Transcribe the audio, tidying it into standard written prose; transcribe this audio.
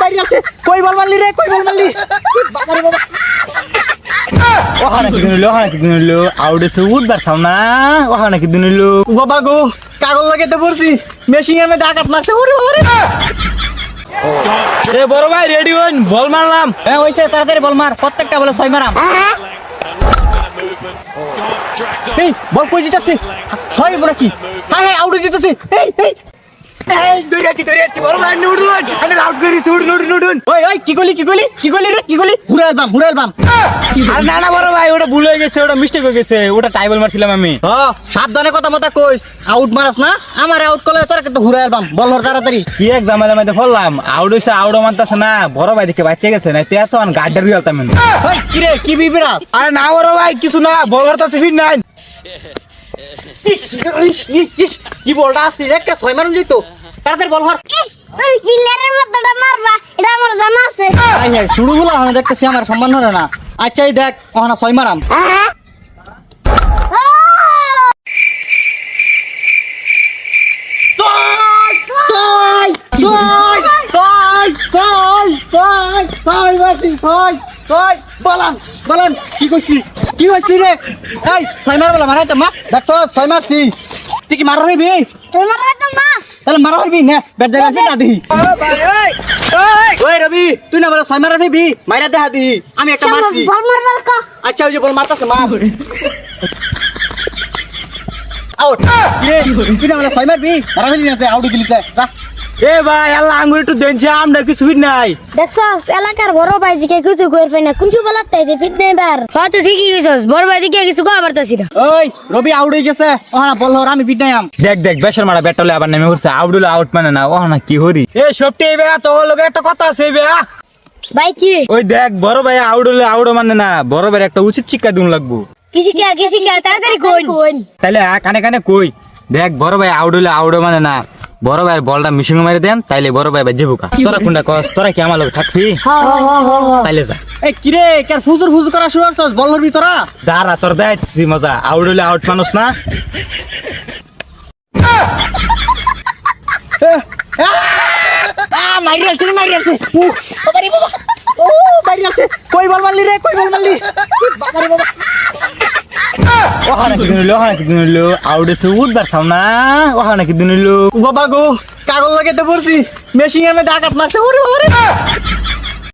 মারিয়াছে কই বল মারলি রে, কই বল মারলি? বাবারে বাবা, ওখানে কি দিন হইলো আউডেছে উঠবার চাও না, ওখানে কি দিন হইলো? বাবা গো, কাগজ লাগাইতে পড়ছি, মেশিন এর মধ্যে আঘাত মারছে। ওরে বাবারে, এ বড় ভাই রেডি হন, বল মারলাম। হ্যাঁ হইছে, তাড়াতাড়ি বল মার, প্রত্যেকটা বলে 6 মারাম। এই বল কই জিতাছে? 6 বড় কি? হ্যাঁ আউট জিতাছে। এই দৌড়াচ্ছি বড় ভাই, নুডুন আমি আউট করেছি, নুডুন। ওই কি গলি রে, ঘুরে আলবাম। আর না বড় ভাই, ওটা ভুল হয়ে গেছে, ওটা মিস্টেক হয়ে গেছে, ওটা টাইবল মারছিলাম আমি। সাবধানে কথা মতো কইস, আউট মারাস না। আমার আউট করলে তোর কিন্তু ঘুরে আলবাম, বল ধর তাড়াতাড়ি। কি এক জামালা মধ্যে ফেললাম, আউট হইছে, আউটও মারতাছে না, বড় ভাই দেখে বাচ্চা গেছে না, তে তো গাড্ডার বিয়ালতাম আমি। ওই কি রে, কি বিবিরাস? আরে না বড় ভাই, কিছু না, বল হারতাছে ফিট নাই। কি বলটা আসছে, একটা 6 মারুন যেত, তাড়াতাড়ি বল হর। তুই কিলারের মধ্যে মারবা, এটা আমার জানা আছে। হ্যাঁ শুরুগুলো আমি দেখতেছি, আমার সম্মান হলো না। আচ্ছা এই দেখ, ওখানে 6 মারাম। বলান কি কইছিলি রে? এই 6 মার বলা মারাইতে মা, দেখছ 6 মারছি। তুই কি মারা হইবি? তুই মারবা তো মা। তাহলে মারা হইবি না, ব্যাট দেখা না দিহি। ওই রবি, তুই না বলে 6 মারা হইবি, মাইরা দেখা দিহি। আমি একটা মারছি। বল মারবার কা। আচ্ছা ওই যে বল মারতাছে মা। আউট। তুই না বলে 6 মারবি, মারা হইলি না, আউট গিলি যা। এ ভাই আল্লাহ আঙ্গুর একটু দেনছে, আমরা কিছু ফিট নাই। দেখছস এলাকার বড় ভাই দিকে কিছু কইরবে না, কোনচু বলাতে ফিট নাই বার। হয়তো ঠিকই কইছস, বড় ভাই দিকে কিছু কইবার পারতাছি না। ওই রবি আউট হয়ে গেছে, ওখানে বল হর, আমি বিট নাই আম। দেখ বেশর মারা ব্যাটলে আবার নেমে পড়ছে, আউট হলো আউট মানে না, ওখানে কি হরি। এ সবটি বে তো লগে একটা কথা আছে বে। ভাই কি? ওই দেখ বড় ভাই আউট হলে আউট মানে না, বড় ভাই একটা উচিত শিক্ষা দিন লাগবো। কিছু কি তাড়াতাড়ি কইন। তাইলে কানে কই, দেখ বড় ভাই আউট হলে আউট মানে না, বড় ভাইয়ের বলটা মিশিং মারি দেন, তাইলে বড় ভাই বাজে বুকা। তোরা কোনটা কস, তোরা কি আমার লগে থাকবি? তাইলে যা। এই কিরে, কার ফুজুর করা শুরু করছস, বল হরবি তোরা? দাঁড়া তোর দেখাচ্ছি মজা, আউট হলে আউট মানুষ না। মারিয়াছে বাবারে বাবা, ও মারিয়াছে। কই বল মারলি রে, কই বল মারলি? বাবারে বাবা, ওখানে কি দিন হইলো আউট এসে উঠবার চাও না, ওখানে কি দিন হইলো? বাবা গো, কাগজ লাগাইতে পড়ছি, মেশিন এর মধ্যে আঘাত মারছে। ওরে বাবারে।